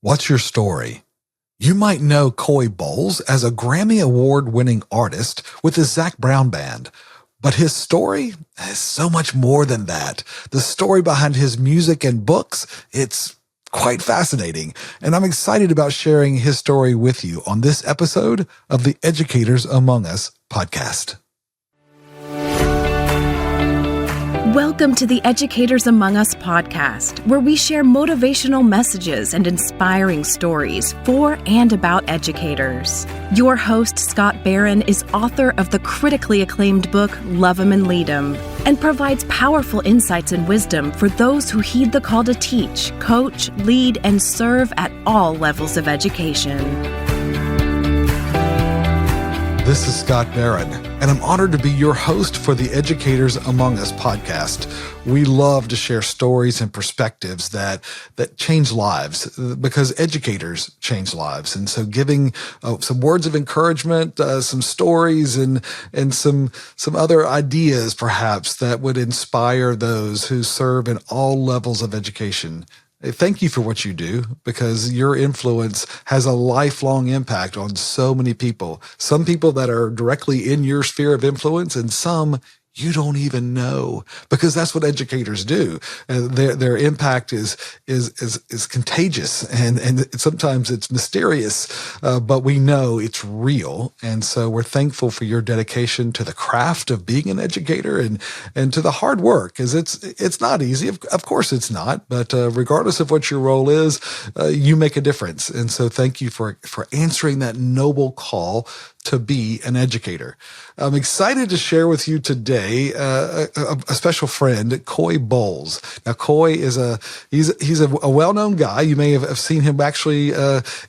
What's your story? You might know Coy Bowles as a Grammy Award-winning artist with the Zac Brown Band. But his story is so much more than that. The story behind his music and books, it's quite fascinating. And I'm excited about sharing his story with you on this episode of the Educators Among Us podcast. Welcome to the Educators Among Us podcast, where we share motivational messages and inspiring stories for and about educators. Your host, Scott Barron, is author of the critically acclaimed book, Love 'Em and Lead 'Em, and provides powerful insights and wisdom for those who heed the call to teach, coach, lead, and serve at all levels of education. This is Scott Barron, and I'm honored to be your host for the Educators Among Us podcast. We love to share stories and perspectives that change lives, because educators change lives. And so giving some words of encouragement, some stories, and some other ideas perhaps that would inspire those who serve in all levels of education. Thank you for what you do, because your influence has a lifelong impact on so many people. Some people that are directly in your sphere of influence, and some you don't even know, because that's what educators do. Their impact is contagious, and sometimes it's mysterious, but we know it's real. And so we're thankful for your dedication to the craft of being an educator and to the hard work, because it's not easy. Of course it's not, but regardless of what your role is, you make a difference. And so thank you for answering that noble call to be an educator. I'm excited to share with you today a special friend, Coy Bowles. Now, Coy is he's a well-known guy. You may have seen him actually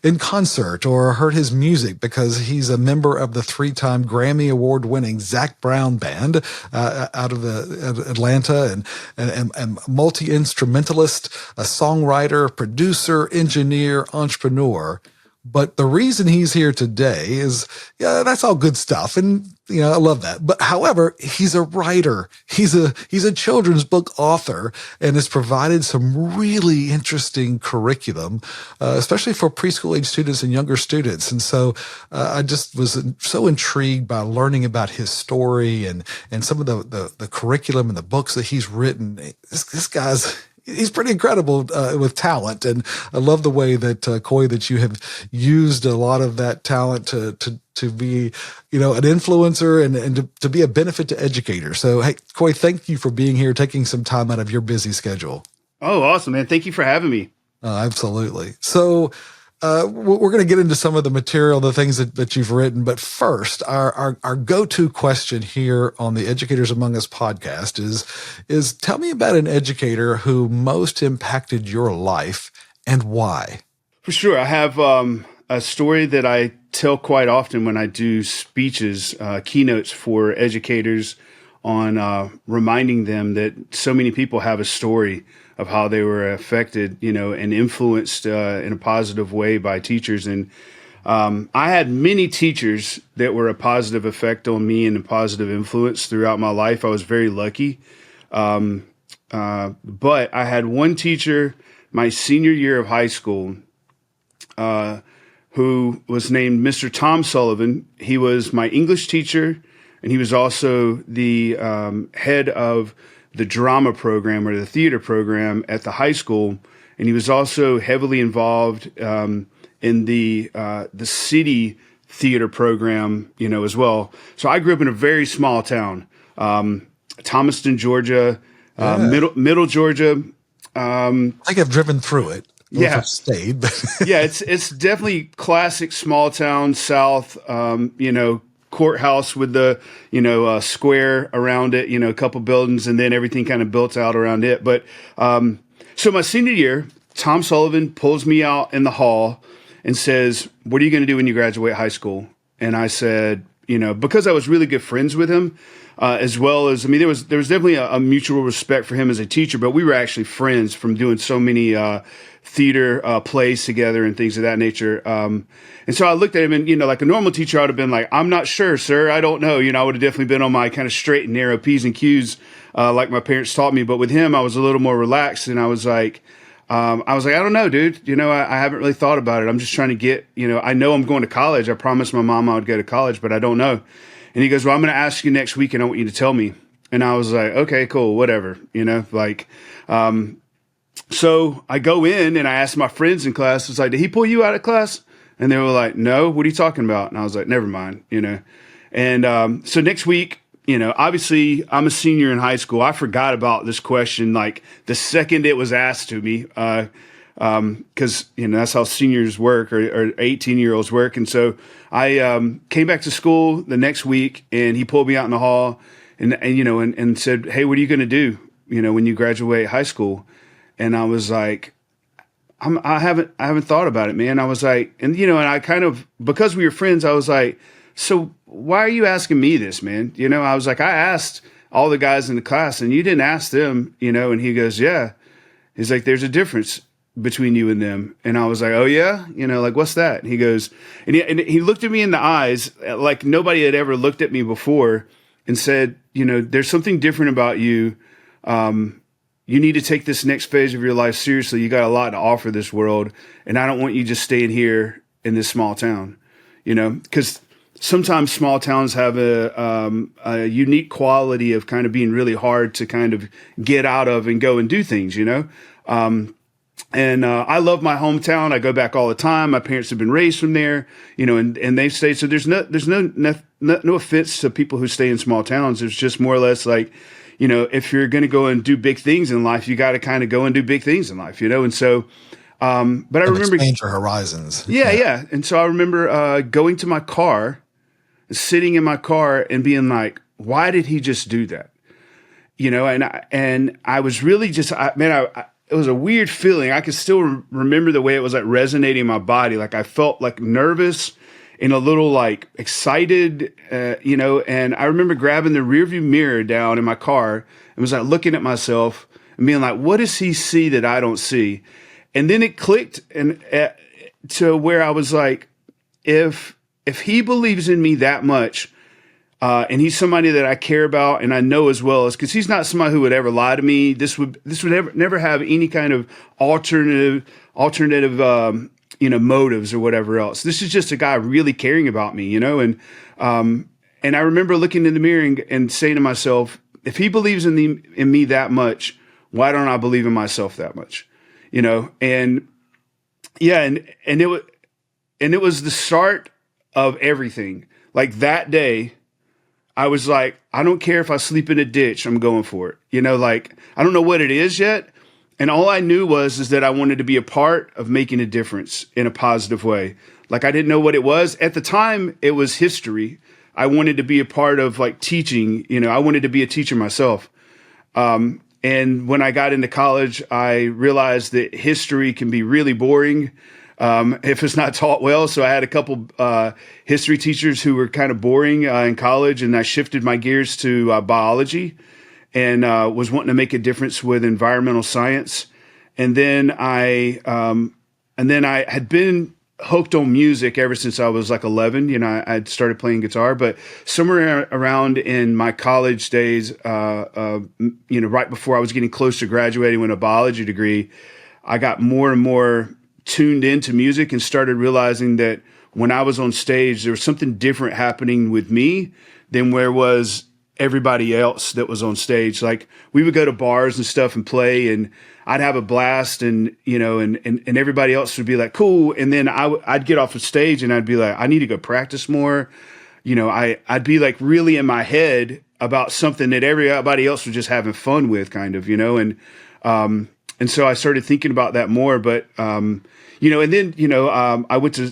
in concert or heard his music, because he's a member of the 3-time Grammy Award-winning Zac Brown Band out of Atlanta, and multi-instrumentalist, a songwriter, producer, engineer, entrepreneur. But the reason he's here today is, that's all good stuff. And, I love that. But however, he's a writer. He's a children's book author, and has provided some really interesting curriculum, especially for preschool age students and younger students. And so, I just was so intrigued by learning about his story and some of the curriculum and the books that he's written. This guy's, he's pretty incredible with talent, and I love the way that Coy, that you have used a lot of that talent to be, an influencer and to be a benefit to educators. So, hey, Coy, thank you for being here, taking some time out of your busy schedule. Oh, awesome, man! Thank you for having me. Absolutely. So, we're going to get into some of the material, the things that you've written. But first, our go-to question here on the Educators Among Us podcast is tell me about an educator who most impacted your life and why. For sure. I have a story that I tell quite often when I do speeches, keynotes for educators, on reminding them that so many people have a story of how they were affected, and influenced in a positive way by teachers. And I had many teachers that were a positive effect on me and a positive influence throughout my life. I was very lucky. But I had one teacher my senior year of high school who was named Mr. Tom Sullivan. He was my English teacher, and he was also the head of the drama program, or the theater program, at the high school. And he was also heavily involved in the city theater program, as well. So I grew up in a very small town, Thomaston, Georgia, middle Georgia. I think I've driven through it. Yeah, stayed. Yeah, it's definitely classic small town South. Courthouse with the, square around it, a couple buildings, and then everything kind of built out around it. But so my senior year, Tom Sullivan pulls me out in the hall and says, "What are you going to do when you graduate high school?" And I said, because I was really good friends with him, as well as, there was definitely a mutual respect for him as a teacher, but we were actually friends from doing so many theater plays together and things of that nature. And so I looked at him, and, like a normal teacher, I would have been like, "I'm not sure, sir. I don't know." I would have definitely been on my kind of straight and narrow P's and Q's, like my parents taught me. But with him, I was a little more relaxed, and I was like, I was like, I don't know, dude. I haven't really thought about it. I'm just trying to get, I know I'm going to college. I promised my mom I would go to college, but I don't know. And he goes, well, I'm going to ask you next week and I want you to tell me. And I was like, okay, cool, whatever, so I go in and I asked my friends in class, it's like, did he pull you out of class? And they were like, no, what are you talking about? And I was like, never mind, And so next week, obviously I'm a senior in high school. I forgot about this question like the second it was asked to me, because that's how seniors work or 18-year-olds work. And so I came back to school the next week, and he pulled me out in the hall and said, hey, what are you going to do, when you graduate high school? And I was like, I haven't thought about it, man. I was like, and I kind of, because we were friends, I was like, so why are you asking me this, man? I was like, I asked all the guys in the class and you didn't ask them, and he goes, yeah. He's like, there's a difference between you and them. And I was like, oh yeah? Like, what's that? And he goes, and he looked at me in the eyes like nobody had ever looked at me before and said, there's something different about you. You need to take this next phase of your life seriously. You got a lot to offer this world. And I don't want you just staying here in this small town, because sometimes small towns have a unique quality of kind of being really hard to kind of get out of and go and do things, And I love my hometown. I go back all the time. My parents have been raised from there, and they've stayed. So there's no offense to people who stay in small towns. It's just more or less like, if you're going to go and do big things in life, you got to kind of go and do big things in life, And so, but I remember expand your horizons. Yeah. And so I remember going to my car, sitting in my car and being like, why did he just do that? And I was really just, it was a weird feeling. I could still remember the way it was like resonating in my body. Like I felt like nervous and a little like excited, and I remember grabbing the rearview mirror down in my car and was like looking at myself and being like, what does he see that I don't see? And then it clicked and to where I was like, if he believes in me that much, and he's somebody that I care about and I know as well as, because he's not somebody who would ever lie to me. This would never have any kind of alternative, motives or whatever else. This is just a guy really caring about me, And I remember looking in the mirror and saying to myself, if he believes in me that much, why don't I believe in myself that much? And yeah, and it was the start of everything. Like that day, I was like, I don't care if I sleep in a ditch, I'm going for it. Like, I don't know what it is yet. And all I knew is that I wanted to be a part of making a difference in a positive way. Like, I didn't know what it was. At the time, it was history. I wanted to be a part of like teaching, I wanted to be a teacher myself. And when I got into college, I realized that history can be really boring if it's not taught well. So I had a couple history teachers who were kind of boring in college, and I shifted my gears to biology and was wanting to make a difference with environmental science. And then I had been hooked on music ever since I was like 11. I'd started playing guitar, but somewhere around in my college days, right before I was getting close to graduating with a biology degree, I got more and more tuned into music and started realizing that when I was on stage, there was something different happening with me than where was everybody else that was on stage. Like, we would go to bars and stuff and play, and I'd have a blast, and and everybody else would be like, cool. And then I'd get off the stage and I'd be like, I need to go practice more. I'd be like really in my head about something that everybody else was just having fun with, kind of, and so I started thinking about that more. But and then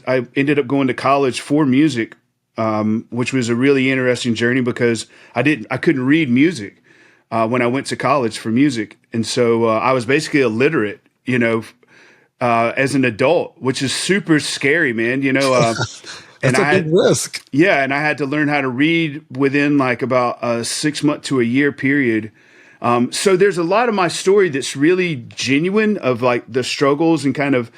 I ended up going to college for music, which was a really interesting journey because I couldn't read music when I went to college for music, and so I was basically illiterate, as an adult, which is super scary, man. That's a big risk. Yeah, and I had to learn how to read within like about a 6 month to a year period. So there's a lot of my story that's really genuine of like the struggles and kind of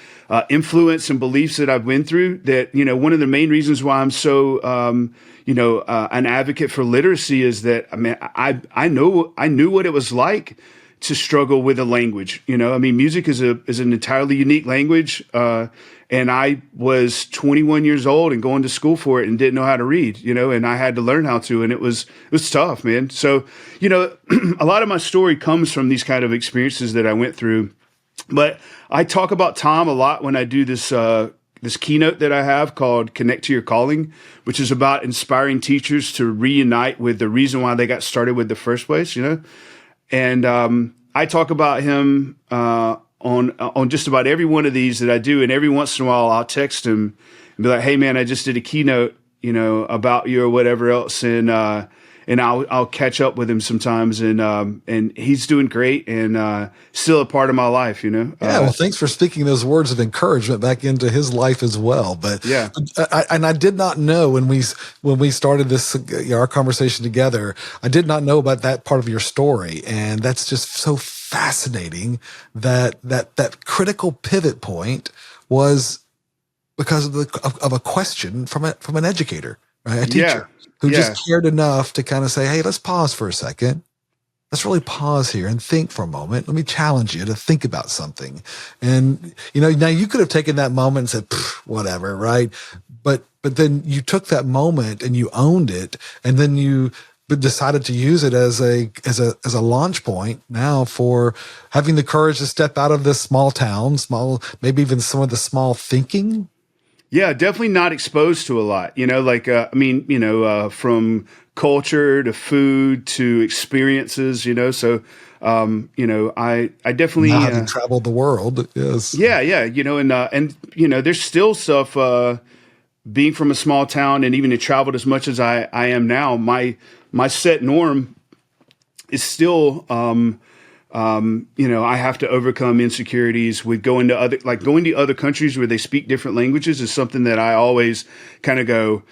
influence and beliefs that I've been through. That, one of the main reasons why I'm so, an advocate for literacy is that, I knew what it was like to struggle with a language. You know, I mean, music is an entirely unique language. And I was 21 years old and going to school for it and didn't know how to read, you know, and I had to learn how to, and it was tough, man. So, you know, a lot of my story comes from these kind of experiences that I went through. But I talk about Tom a lot when I do this keynote that I have called Connect to Your Calling, which is about inspiring teachers to reunite with the reason why they got started with the first place, you know. And I talk about him on just about every one of these that I do. And every once in a while, I'll text him and be like, hey, man, I just did a keynote, you know, about you or whatever else. And I'll catch up with him sometimes. And he's doing great and still a part of my life, you know. Yeah, well, thanks for speaking those words of encouragement back into his life as well. But yeah, I did not know when we started this, our conversation together, I did not know about that part of your story, and that's just so fascinating that critical pivot point was because of a question from an educator, right? A teacher who just cared enough to kind of say, hey, let's pause for a second. Let's really pause here and think for a moment. Let me challenge you to think about something. And, you know, now you could have taken that moment and said, whatever, right? But then you took that moment and you owned it, and then you decided to use it as a launch point now for having the courage to step out of this small town, maybe even some of the small thinking. Yeah, definitely not exposed to a lot, you know, like, I mean, you know, from culture to food to experiences, you know, so, you know, I definitely having traveled the world. Yes. Yeah. You know, and, you know, there's still stuff, being from a small town and even to traveled as much as I am now, my set norm is still, you know, I have to overcome insecurities with going to other countries where they speak different languages is something that I always kind of go,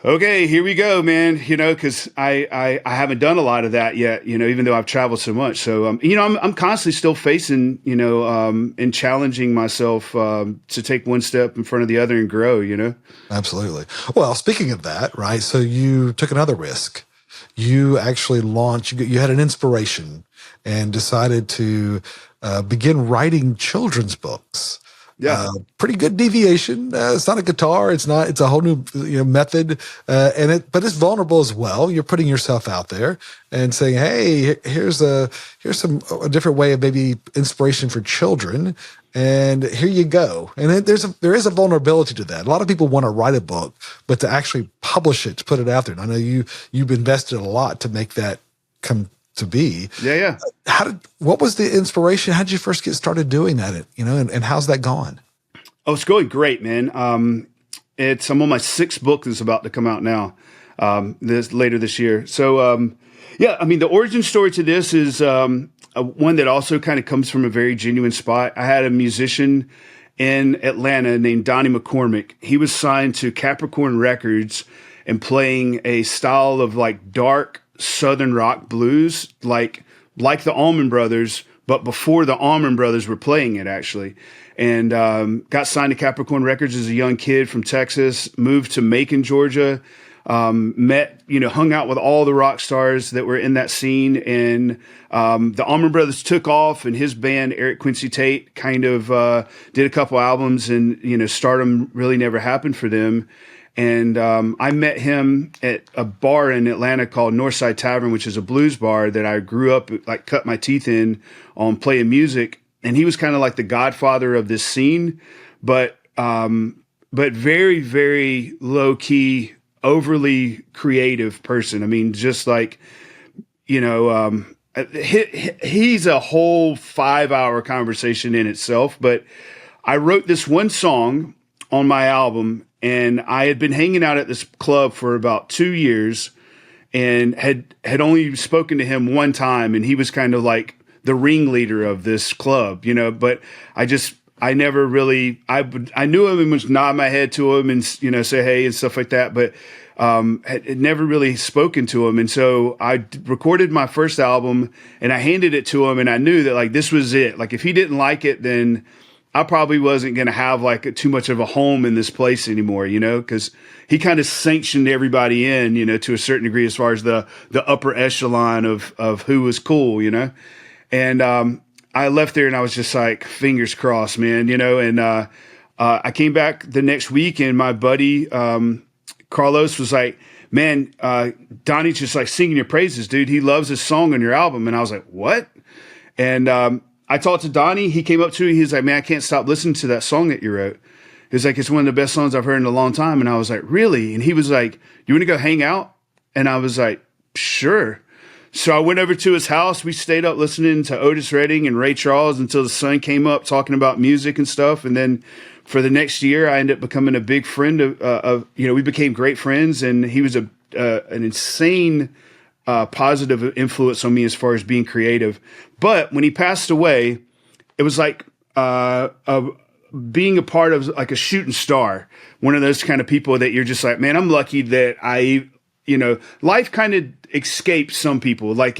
okay, here we go, man. You know, because I haven't done a lot of that yet. You know, even though I've traveled so much. So you know, I'm constantly still facing, you know, and challenging myself to take one step in front of the other and grow. You know, absolutely. Well, speaking of that, right? So you took another risk. You actually launched. You had an inspiration and decided to begin writing children's books. Yeah, pretty good deviation. It's not a guitar. It's a whole new method, but it's vulnerable as well. You're putting yourself out there and saying, "Hey, here's a different way of maybe inspiration for children." And here you go. And there is a vulnerability to that. A lot of people want to write a book, but to actually publish it, to put it out there. And I know you've invested a lot to make that come to be. Yeah. What was the inspiration? How did you first get started doing that? You know, and how's that gone? Oh, it's going great, man. I'm on my sixth book that's about to come out now, later this year. So, yeah, I mean, the origin story to this is one that also kind of comes from a very genuine spot. I had a musician in Atlanta named Donnie McCormick. He was signed to Capricorn Records and playing a style of like dark Southern rock blues, like the Allman Brothers, but before the Allman Brothers were playing it, actually. And got signed to Capricorn Records as a young kid from Texas, moved to Macon, Georgia, hung out with all the rock stars that were in that scene. And the Allman Brothers took off, and his band, Eric Quincy Tate, kind of did a couple albums, and, you know, stardom really never happened for them. And I met him at a bar in Atlanta called Northside Tavern, which is a blues bar that I grew up, like, cut my teeth in on playing music. And he was kind of like the godfather of this scene, but very, very low key, overly creative person. I mean, just like, you know, he's a whole 5-hour conversation in itself. But I wrote this one song on my album, and I had been hanging out at this club for about 2 years and had only spoken to him one time. And he was kind of like the ringleader of this club, you know, but I never really, I knew him and was nod my head to him and, you know, say, hey, and stuff like that. But, had never really spoken to him. And so I recorded my first album and I handed it to him, and I knew that, like, this was it. Like, if he didn't like it, then I probably wasn't going to have like too much of a home in this place anymore, you know, because he kind of sanctioned everybody in, you know, to a certain degree, as far as the upper echelon of who was cool, you know. And I left there and I was just like, fingers crossed, man, and I came back the next week and my buddy Carlos was like, man, Donnie's just like singing your praises, dude. He loves this song on your album. And I was like, what? And I talked to Donnie. He came up to me. He's like, man, I can't stop listening to that song that you wrote. He's like, it's one of the best songs I've heard in a long time. And I was like, really? And he was like, you want to go hang out? And I was like, sure. So I went over to his house. We stayed up listening to Otis Redding and Ray Charles until the sun came up, talking about music and stuff. And then for the next year, I ended up becoming a big friend of we became great friends. And he was an insane positive influence on me as far as being creative. But when he passed away, it was like being a part of like a shooting star, one of those kind of people that you're just like, man, I'm lucky that life kind of escapes some people. Like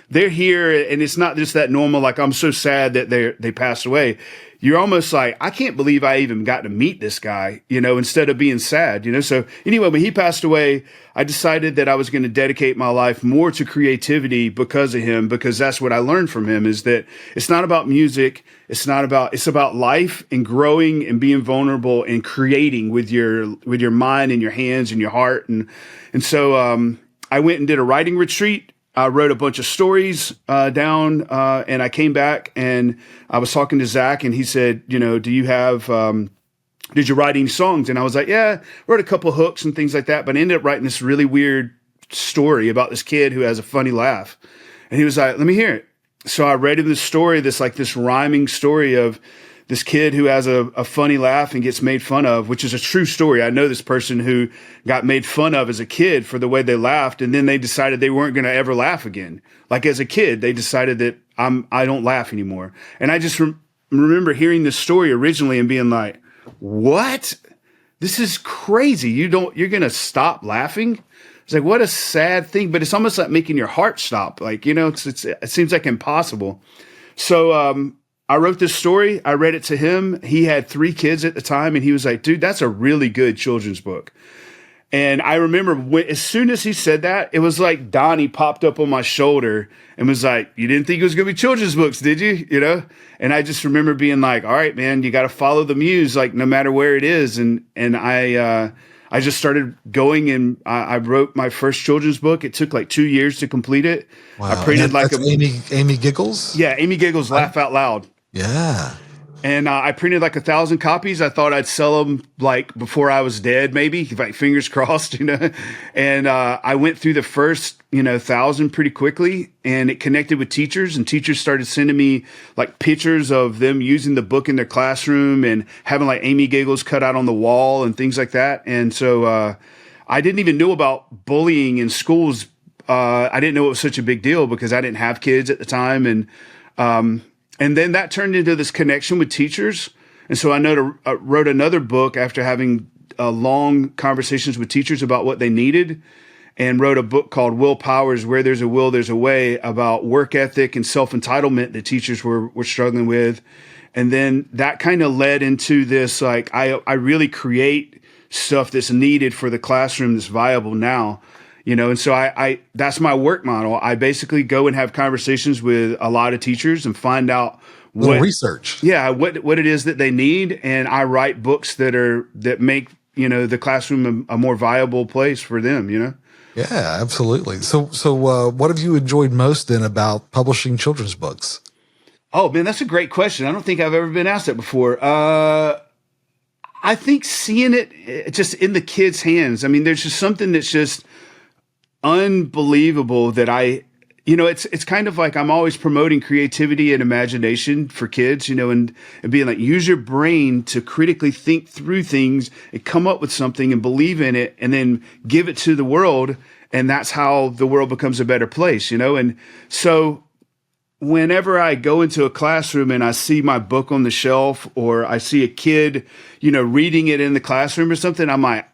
they're here and it's not just that normal, like I'm so sad that they passed away. You're almost like, I can't believe I even got to meet this guy, instead of being sad, So anyway, when he passed away, I decided that I was going to dedicate my life more to creativity because of him, because that's what I learned from him, is that it's not about music. It's about life and growing and being vulnerable and creating with your mind and your hands and your heart. And so I went and did a writing retreat. I wrote a bunch of stories down, and I came back and I was talking to Zac, and he said, do you have, did you write any songs? And I was like, yeah, wrote a couple hooks and things like that, but I ended up writing this really weird story about this kid who has a funny laugh. And he was like, let me hear it. So I read him this story, this rhyming story of this kid who has a funny laugh and gets made fun of, which is a true story. I know this person who got made fun of as a kid for the way they laughed, and then they decided they weren't going to ever laugh again. Like as a kid, they decided that I don't laugh anymore. And I just remember hearing this story originally and being like, what? This is crazy. You're going to stop laughing? It's like, what a sad thing, but it's almost like making your heart stop. Like, it seems like impossible. So, I wrote this story. I read it to him. He had 3 kids at the time, and he was like, dude, that's a really good children's book. And I remember as soon as he said that, it was like Donnie popped up on my shoulder and was like, you didn't think it was going to be children's books, did you? And I just remember being like, all right, man, you got to follow the muse, like no matter where it is. And I just started going, and I wrote my first children's book. It took like 2 years to complete it. Wow. I printed Amy Giggles? Yeah, Amy Giggles, Laugh Out Loud. Yeah. And I printed like 1,000 copies. I thought I'd sell them like before I was dead, maybe, like fingers crossed, And I went through the first, 1,000 pretty quickly, and it connected with teachers, and teachers started sending me like pictures of them using the book in their classroom and having like Amy Giggles cut out on the wall and things like that. And so I didn't even know about bullying in schools. I didn't know it was such a big deal because I didn't have kids at the time. And then that turned into this connection with teachers. And so I wrote another book after having long conversations with teachers about what they needed, and wrote a book called Willpower's Where There's a Will, There's a Way, about work ethic and self-entitlement that teachers were struggling with. And then that kind of led into this, like, I really create stuff that's needed for the classroom that's viable now. And so I that's my work model. I basically go and have conversations with a lot of teachers and find out what research. Yeah, what it is that they need, and I write books that make, the classroom a more viable place for them, Yeah, absolutely. So what have you enjoyed most then about publishing children's books? Oh man, that's a great question. I don't think I've ever been asked that before. I think seeing it just in the kids' hands. I mean, there's just something that's just unbelievable that it's kind of like I'm always promoting creativity and imagination for kids, and being like, use your brain to critically think through things and come up with something and believe in it and then give it to the world. And that's how the world becomes a better place, And so whenever I go into a classroom and I see my book on the shelf, or I see a kid, reading it in the classroom or something, I'm like,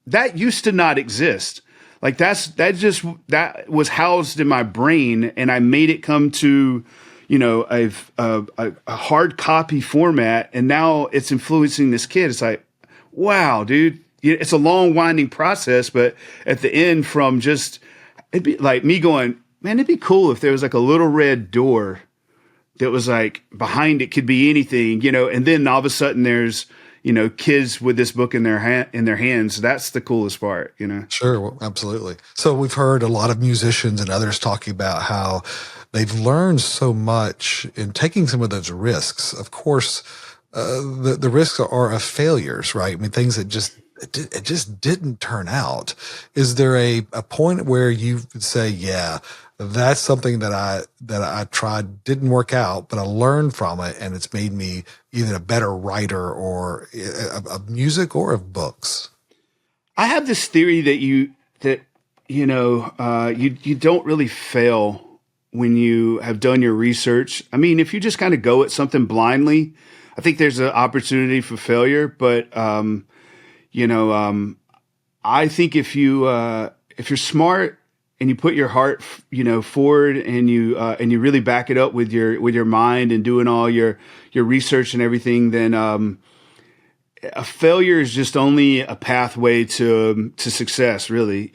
that used to not exist. Like that was housed in my brain, and I made it come to, a hard copy format, and now it's influencing this kid. It's like, wow, dude, it's a long winding process, but at the end, from just, it'd be like me going, man, it'd be cool if there was like a little red door that was like behind it could be anything, and then all of a sudden there's, kids with this book in their hands. That's the coolest part. Sure, well, absolutely. So we've heard a lot of musicians and others talking about how they've learned so much in taking some of those risks. Of course, the risks are of failures, right? I mean, things that it just didn't turn out. Is there a point where you would say, yeah, that's something that I tried, didn't work out, but I learned from it, and it's made me either a better writer or of music or of books? I have this theory that you don't really fail when you have done your research. I mean, if you just kind of go at something blindly, I think there's an opportunity for failure. But I think if you're smart and you put your heart, forward, and you really back it up with your mind and doing all your research and everything, then a failure is just only a pathway to success. Really,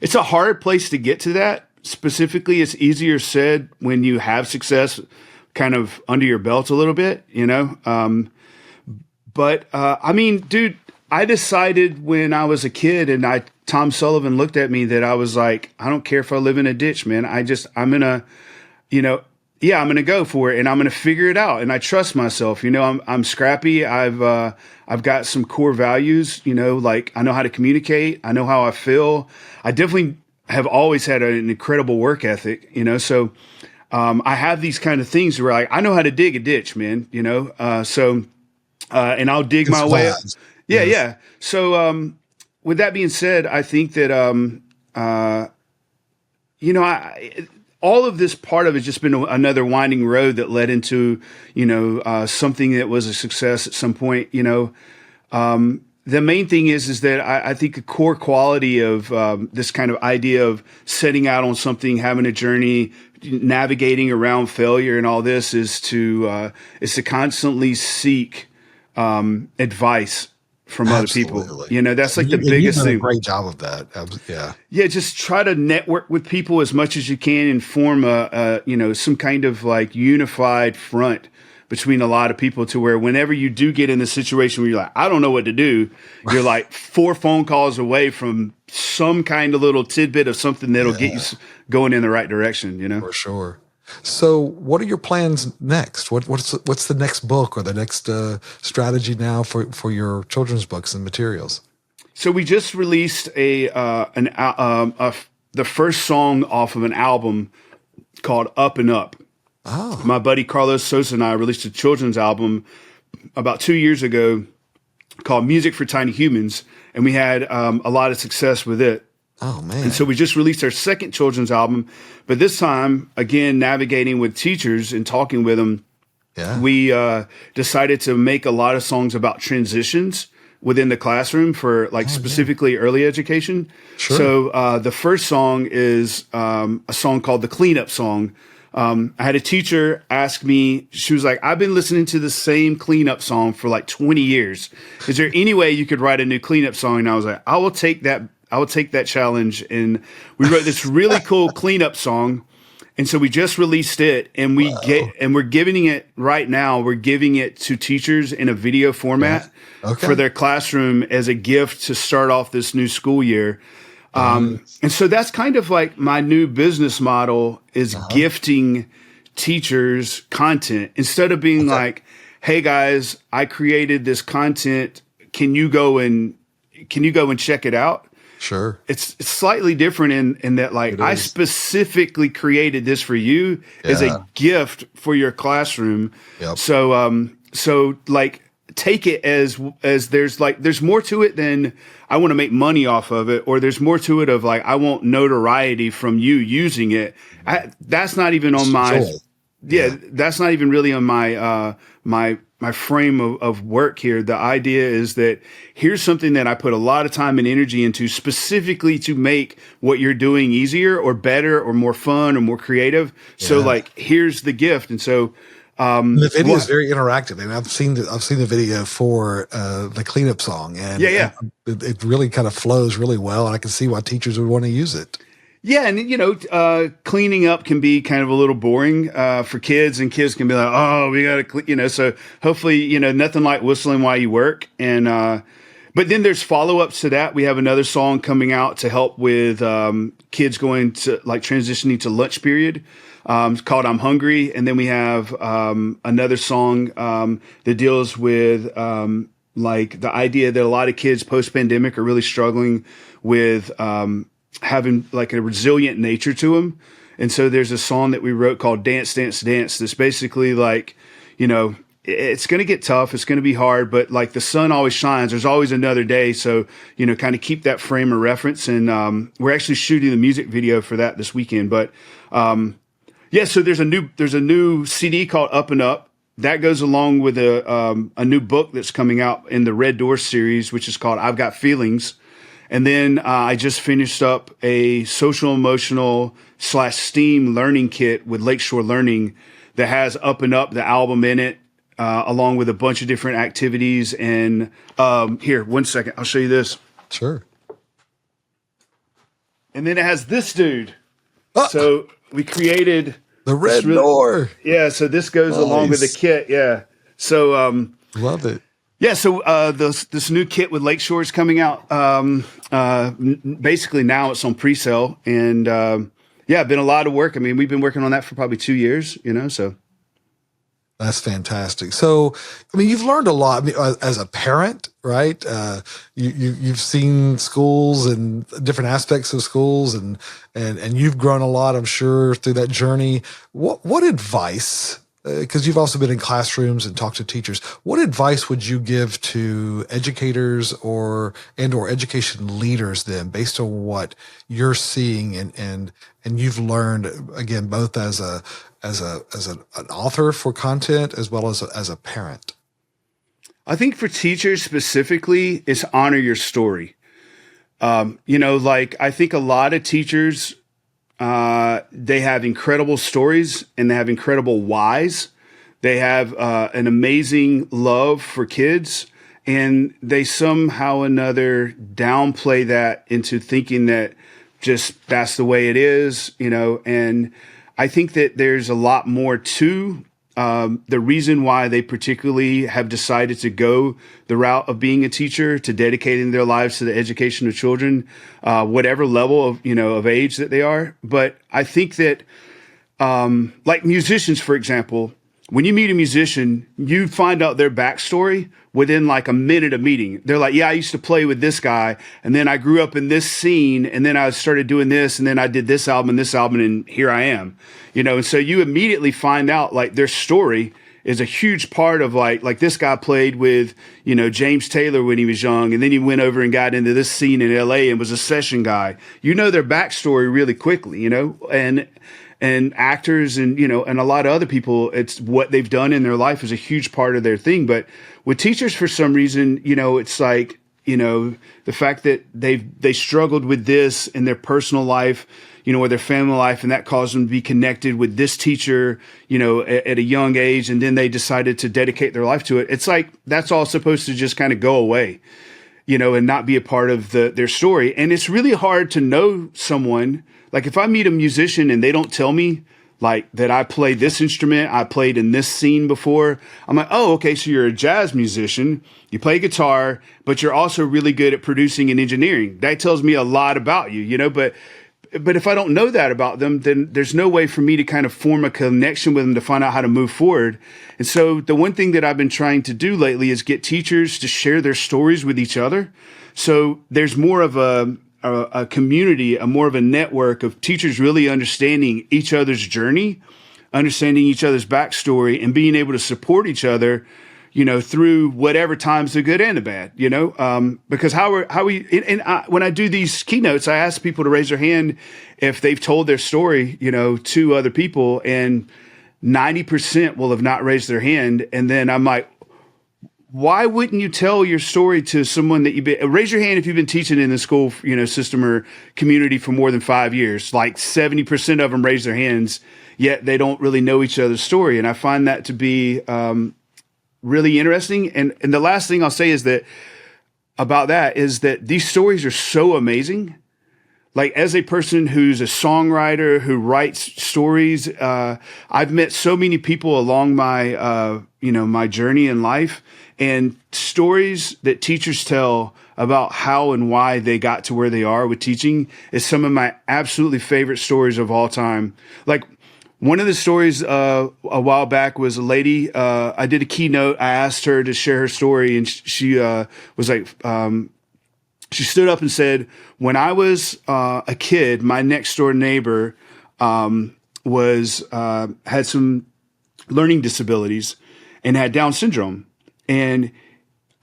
it's a hard place to get to that. Specifically, it's easier said when you have success kind of under your belt a little bit, But I mean, dude, I decided when I was a kid and Tom Sullivan looked at me that I was like, I don't care if I live in a ditch, man. I'm going to, I'm going to go for it and I'm going to figure it out. And I trust myself, I'm scrappy. I've got some core values, like I know how to communicate. I know how I feel. I definitely have always had an incredible work ethic, so I have these kind of things where I know how to dig a ditch, man, and I'll dig my way up. Yeah. Yes. Yeah. So, with that being said, I think that, all of this part of it's just been another winding road that led into, something that was a success at some point. The main thing is that I think a core quality of this kind of idea of setting out on something, having a journey, navigating around failure, and all this is to constantly seek advice from other people. That's like the biggest thing. A great job of that. Yeah. Just try to network with people as much as you can and form some kind of like unified front between a lot of people to where whenever you do get in a situation where you're like, I don't know what to do, you're like 4 phone calls away from some kind of little tidbit of something that'll get you going in the right direction, For sure. So what are your plans next? What's the next book or the next strategy now for your children's books and materials? So we just released the first song off of an album called Up and Up. Oh. My buddy Carlos Sosa and I released a children's album about 2 years ago called Music for Tiny Humans, and we had a lot of success with it. Oh, man. And so we just released our second children's album, but this time, again, navigating with teachers and talking with them, we decided to make a lot of songs about transitions within the classroom for specifically early education. Sure. So the first song is a song called The Cleanup Song. I had a teacher ask me, she was like, I've been listening to the same cleanup song for like 20 years. Is there any way you could write a new cleanup song? And I was like, I will take that challenge. And we wrote this really cool cleanup song. And so we just released it and we're giving it right now. We're giving it to teachers in a video format for their classroom as a gift to start off this new school year. And so that's kind of like my new business model is gifting teachers content instead of being like, hey guys, I created this content. Can you go and check it out? Sure. It's slightly different in that, like, I specifically created this for you as a gift for your classroom. Yep. So like, take it as there's more to it than I want to make money off of it, or there's more to it of like, I want notoriety from you using it. That's not even on my, that's not even really on my, my frame of work here. The idea is that here's something that I put a lot of time and energy into specifically to make what you're doing easier or better or more fun or more creative. So like, here's the gift. And so, the video is very interactive, and I've seen the video for the cleanup song, and it really kind of flows really well, and I can see why teachers would want to use it. Yeah, and cleaning up can be kind of a little boring for kids, and kids can be like, "Oh, we got to clean," So hopefully, nothing like whistling while you work. And but then there's follow-ups to that. We have another song coming out to help with kids going to like transitioning to lunch period. It's called "I'm Hungry," and then we have another song that deals with like the idea that a lot of kids post-pandemic are really struggling with. Having like a resilient nature to them. And so there's a song that we wrote called Dance, Dance, Dance. That's basically like, it's going to get tough. It's going to be hard, but like the sun always shines. There's always another day. So, kind of keep that frame of reference. And we're actually shooting the music video for that this weekend. But so there's a new CD called Up and Up. That goes along with a new book that's coming out in the Red Door series, which is called I've Got Feelings. And then I just finished up a social emotional / STEAM learning kit with Lakeshore Learning that has Up and Up, the album in it, along with a bunch of different activities. And here, 1 second, I'll show you this. Sure. And then it has this dude. So we created the Red Door. Yeah, so this goes along with the kit. Yeah. So love it. Yeah, so this new kit with Lakeshore is coming out. Basically now it's on pre-sale, and been a lot of work. I mean, we've been working on that for probably 2 years. So that's fantastic. So, I mean, you've learned a lot. I mean, as a parent, right? You've seen schools and different aspects of schools, and you've grown a lot, I'm sure, through that journey. What advice? Because you've also been in classrooms and talked to teachers. What advice would you give to educators or education leaders then, based on what you're seeing and you've learned, again, both as an author for content as well as a parent? I think for teachers specifically, is honor your story. I think a lot of teachers, they have incredible stories and they have incredible whys. They have an amazing love for kids, and they somehow or another downplay that into thinking that just that's the way it is, and I think that there's a lot more to the reason why they particularly have decided to go the route of being a teacher, to dedicating their lives to the education of children, whatever level of age that they are. But I think that, like musicians, for example, when you meet a musician, you find out their backstory within like a minute of meeting. They're like, yeah, I used to play with this guy, and then I grew up in this scene, and then I started doing this, and then I did this album, and here I am. And so you immediately find out like their story is a huge part of like this guy played with, James Taylor when he was young, and then he went over and got into this scene in LA and was a session guy. Their backstory really quickly, and actors and, and a lot of other people, it's what they've done in their life is a huge part of their thing. But with teachers, for some reason, it's like, the fact that they struggled with this in their personal life, or their family life, and that caused them to be connected with this teacher, at a young age, and then they decided to dedicate their life to it. It's like that's all supposed to just kind of go away, and not be a part of their story. And it's really hard to know someone. Like if I meet a musician and they don't tell me like that I played this instrument, I played in this scene before, I'm like, oh, okay, so you're a jazz musician, you play guitar, but you're also really good at producing and engineering. That tells me a lot about you, but if I don't know that about them, then there's no way for me to kind of form a connection with them to find out how to move forward. And so the one thing that I've been trying to do lately is get teachers to share their stories with each other. So there's more of a community, more of a network of teachers really understanding each other's journey, understanding each other's backstory, and being able to support each other, through whatever times the good and the bad, because when I do these keynotes, I ask people to raise their hand if they've told their story, to other people, and 90% will have not raised their hand. And then I'm like, why wouldn't you tell your story to someone that raise your hand if you've been teaching in the school, system or community for more than 5 years? Like 70% of them raise their hands, yet they don't really know each other's story. And I find that to be really interesting. And the last thing I'll say is that these stories are so amazing. like as a person who's a songwriter who writes stories, I've met so many people along my, my journey in life, and stories that teachers tell about how and why they got to where they are with teaching is some of my absolutely favorite stories of all time. Like one of the stories a while back was a lady, I did a keynote. I asked her to share her story, and she was like, she stood up and said, when I was a kid, my next door neighbor had some learning disabilities and had Down syndrome. And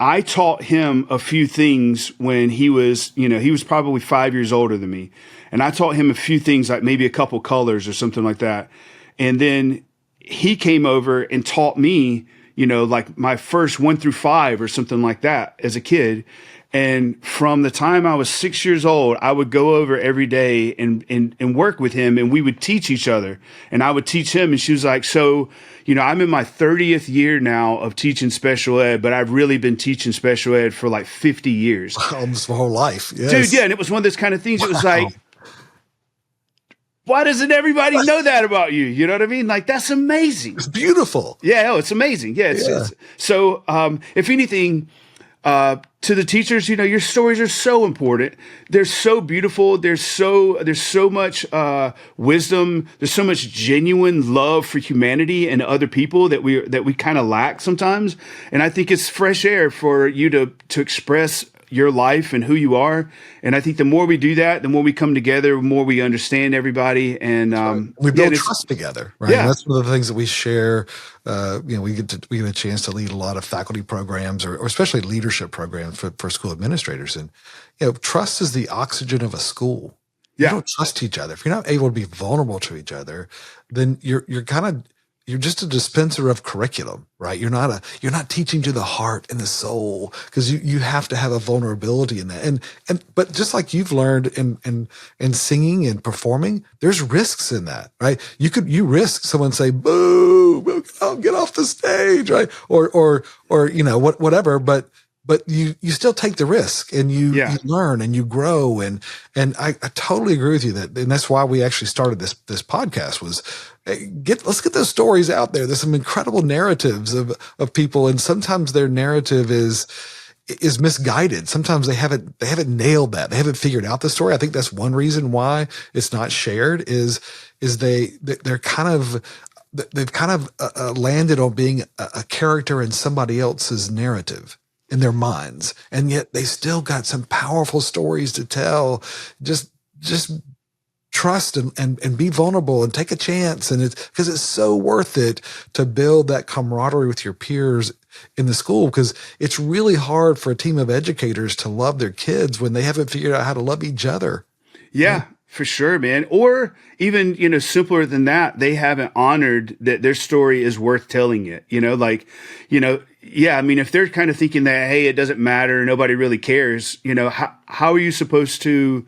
I taught him a few things when he was probably 5 years older than me. And I taught him a few things, like maybe a couple colors or something like that. And then he came over and taught me, like my first 1 through 5 or something like that as a kid. And from the time I was 6 years old, I would go over every day and work with him, and we would teach each other. And I would teach him, and she was like, so, I'm in my 30th year now of teaching special ed, but I've really been teaching special ed for like 50 years. Almost my whole life. Yes. Dude, yeah. And it was one of those kind of things. It was like, why doesn't everybody know that about you? You know what I mean? Like, that's amazing. It's beautiful. Yeah. Oh, it's amazing. Yeah. So, if anything, to the teachers, your stories are so important. They're so beautiful. There's so much wisdom. There's so much genuine love for humanity and other people that we kind of lack sometimes. And I think it's fresh air for you to express your life and who you are. And I think the more we do that, the more we come together, the more we understand everybody. And we build trust together, right? Yeah. And that's one of the things that we share. We get a chance to lead a lot of faculty programs or especially leadership programs for school administrators. And, trust is the oxygen of a school. Yeah. You don't trust each other. If you're not able to be vulnerable to each other, then you're just a dispenser of curriculum, right? You're not teaching to the heart and the soul, because you have to have a vulnerability in that. But just like you've learned in singing and performing, there's risks in that, right? You risk someone say, boo, get off the stage, right? Or whatever, but you still take the risk, and you learn and you grow. And I totally agree with you and that's why we actually started this podcast was, let's get those stories out there. There's some incredible narratives of people, and sometimes their narrative is misguided. Sometimes they haven't nailed that. They haven't figured out the story. I think that's one reason why it's not shared is they've kind of landed on being a character in somebody else's narrative in their minds, and yet they still got some powerful stories to tell. Just trust and be vulnerable and take a chance. And it's because it's so worth it to build that camaraderie with your peers in the school, because it's really hard for a team of educators to love their kids when they haven't figured out how to love each other. Yeah, for sure, man. Or even, simpler than that, they haven't honored that their story is worth telling it, yeah, I mean, if they're kind of thinking that, hey, it doesn't matter, nobody really cares, how are you supposed to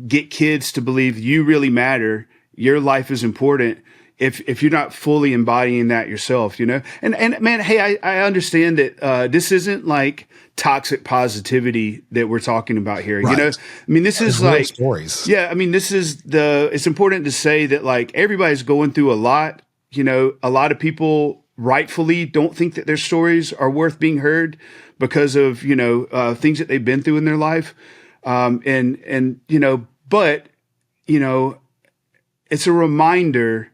get kids to believe you really matter, your life is important, if you're not fully embodying that yourself, And man, hey, I understand that this isn't like toxic positivity that we're talking about here. Right. I mean, this is like stories. Yeah, I mean, it's important to say that like everybody's going through a lot. A lot of people rightfully don't think that their stories are worth being heard because of things that they've been through in their life. But it's a reminder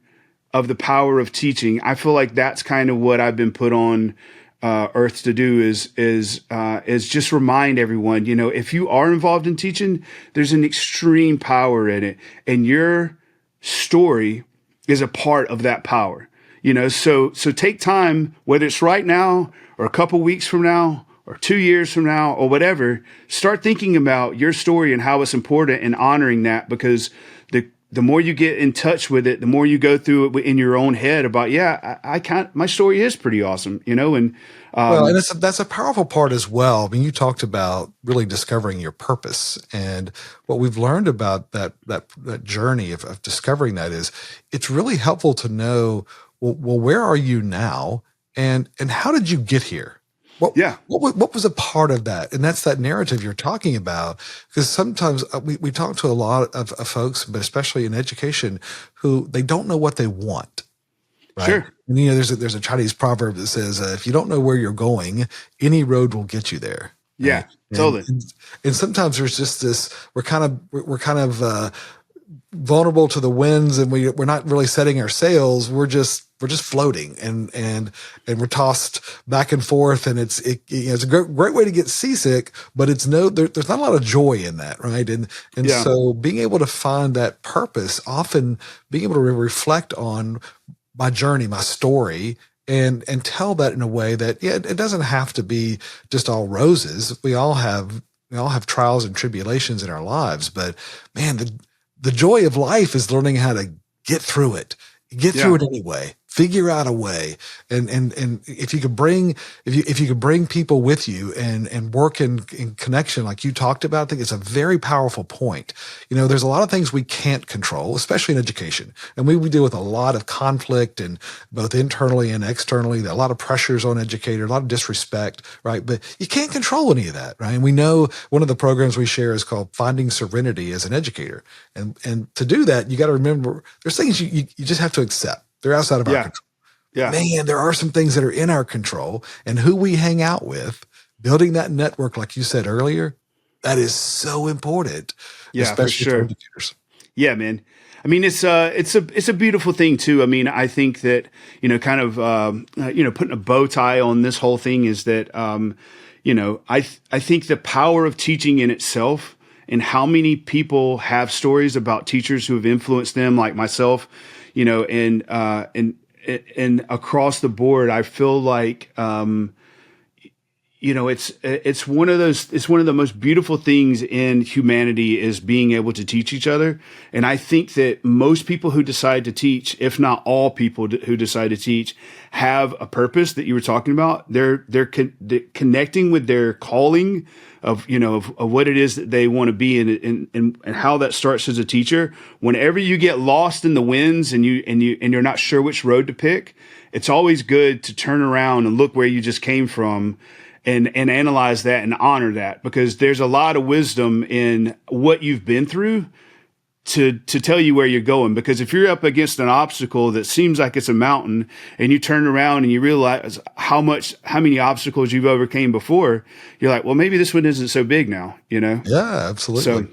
of the power of teaching. I feel like that's kind of what I've been put on earth to do is just remind everyone, if you are involved in teaching, there's an extreme power in it, and your story is a part of that power. So take time, whether it's right now or a couple weeks from now or 2 years from now or whatever, start thinking about your story and how it's important and honoring that, because the more you get in touch with it, the more you go through it in your own head about, my story is pretty awesome, and that's a powerful part as well. I mean, you talked about really discovering your purpose, and what we've learned about that journey of discovering that is it's really helpful to know, well, where are you now, and how did you get here? What was a part of that? And that's that narrative you're talking about. Because sometimes we talk to a lot of folks, but especially in education, who they don't know what they want. Right. Sure. And, there's a Chinese proverb that says, if you don't know where you're going, any road will get you there. Yeah, right? totally. And sometimes there's just this, we're kind of vulnerable to the winds, and we're not really setting our sails. We're just floating and we're tossed back and forth. And it's a great way to get seasick, but there's not a lot of joy in that. Right. And so being able to find that purpose, often being able to reflect on my journey, my story, and tell that in a way that, it doesn't have to be just all roses. We all have trials and tribulations in our lives, but man, the joy of life is learning how to get through it anyway. Figure out a way, and if you could bring people with you and work in connection like you talked about, I think it's a very powerful point. There's a lot of things we can't control, especially in education, and we deal with a lot of conflict, and both internally and externally. There are a lot of pressures on educators, a lot of disrespect, right? But you can't control any of that, right? And we know one of the programs we share is called Finding Serenity as an Educator, and to do that, you got to remember there's things you just have to accept. They're outside of our control. Yeah. Man, there are some things that are in our control, and who we hang out with, building that network, like you said earlier, that is so important. Yeah, especially for educators. Yeah, man. I mean, it's a beautiful thing too. I mean, I think that, kind of, putting a bow tie on this whole thing is that, I think the power of teaching in itself, and how many people have stories about teachers who have influenced them, like myself, and across the board, I feel like, it's one of the most beautiful things in humanity is being able to teach each other. And I think that most people who decide to teach, if not all people who decide to teach, have a purpose that you were talking about. They're connecting with their calling of what it is that they want to be, and how that starts as a teacher. Whenever you get lost in the winds and you're not sure which road to pick, it's always good to turn around and look where you just came from and analyze that and honor that, because there's a lot of wisdom in what you've been through to tell you where you're going. Because if you're up against an obstacle that seems like it's a mountain, and you turn around and you realize how many obstacles you've overcame before, you're like, well, maybe this one isn't so big now, Yeah, absolutely. So,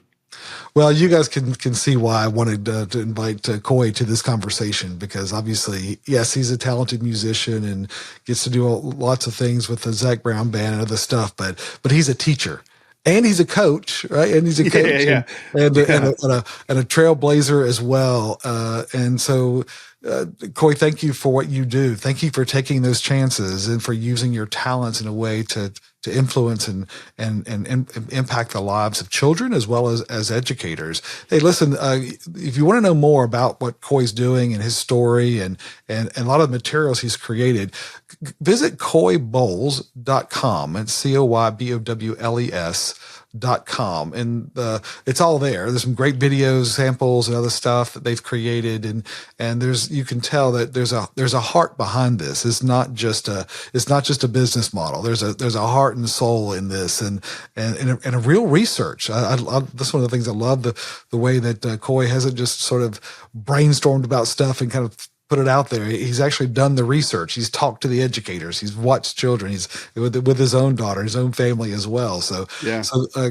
well, you guys can see why I wanted to invite Coy to this conversation, because obviously, yes, he's a talented musician and gets to do lots of things with the Zac Brown Band and other stuff, but he's a teacher. And he's a coach, right? And he's a coach and a trailblazer as well. And so, Coy, thank you for what you do. Thank you for taking those chances and for using your talents in a way to influence and impact the lives of children as well as educators. Hey, listen, if you want to know more about what Coy's doing and his story and a lot of the materials he's created, visit coybowles.com. It's COYBOWLES.com. And it's all there. There's some great videos, samples, and other stuff that they've created. And you can tell that there's a heart behind this. It's not just a business model. There's a heart and soul in this, and a real research. That's one of the things I love, the way that Coy hasn't just sort of brainstormed about stuff and kind of put it out there. He's actually done the research. He's talked to the educators. He's watched children. He's with his own daughter, his own family as well. So,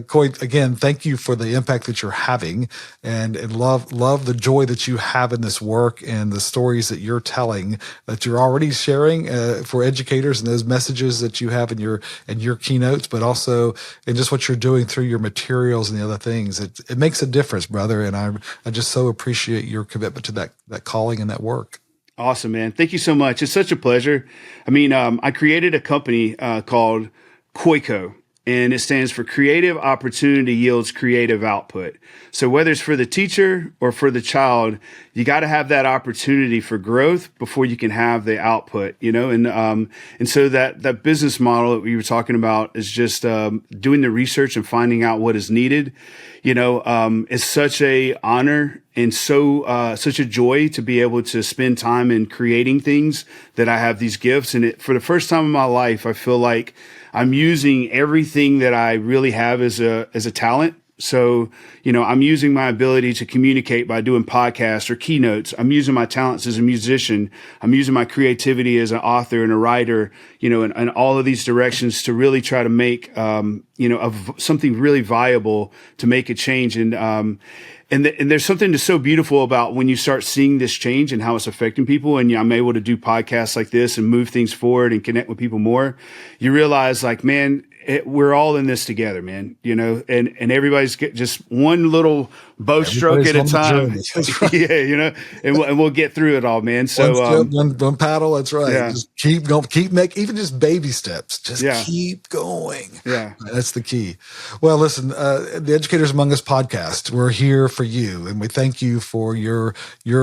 Coy, again, thank you for the impact that you're having, and love the joy that you have in this work and the stories that you're telling, that you're already sharing for educators, and those messages that you have in your keynotes, but also in just what you're doing through your materials and the other things. It makes a difference, brother. And I just so appreciate your commitment to that calling and that work. Awesome, man. Thank you so much. It's such a pleasure. I mean, I created a company called Coyco, and it stands for Creative Opportunity Yields Creative Output. So whether it's for the teacher or for the child, you got to have that opportunity for growth before you can have the output, and so that business model that we were talking about is just doing the research and finding out what is needed. It's such a honor and so such a joy to be able to spend time in creating things, that I have these gifts. And for the first time in my life, I feel like I'm using everything that I really have as a talent. So, I'm using my ability to communicate by doing podcasts or keynotes. I'm using my talents as a musician. I'm using my creativity as an author and a writer, and all of these directions to really try to make, something really viable to make a change. And there's something that's so beautiful about when you start seeing this change and how it's affecting people. And I'm able to do podcasts like this and move things forward and connect with people more. You realize, like, man, we're all in this together, man, and everybody's just one little bow stroke at a time. Right. Yeah, and we'll get through it all, man. So one paddle. That's right. Yeah. Just keep going, keep making even just baby steps. Just Yeah. keep going. Yeah. That's the key. Well, listen, the Educators Among Us podcast, we're here for you, and we thank you for your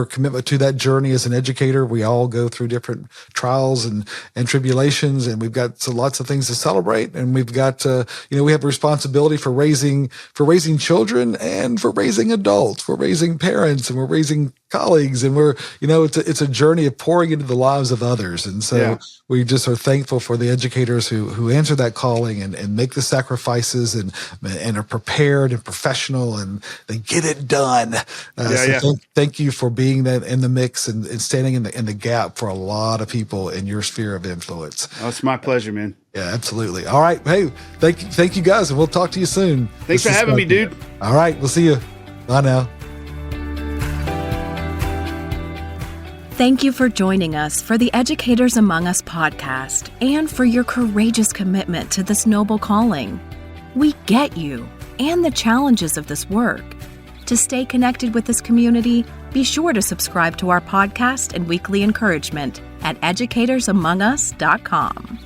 commitment to that journey as an educator. We all go through different trials and tribulations, and we've got lots of things to celebrate, and we've got we have a responsibility for raising children and for raising adults. We're raising parents and we're raising colleagues, and we're it's a journey of pouring into the lives of others. And so we just are thankful for the educators who answer that calling and make the sacrifices and are prepared and professional, and they get it done. Thank you for being that in the mix and standing in the gap for a lot of people in your sphere of influence. Oh, it's my pleasure, man. Yeah, absolutely. All right. Hey, thank you guys, and we'll talk to you soon. Thanks for having me, dude. All right. We'll see you. Bye now. Thank you for joining us for the Educators Among Us podcast and for your courageous commitment to this noble calling. We get you and the challenges of this work. To stay connected with this community, be sure to subscribe to our podcast and weekly encouragement at educatorsamongus.com.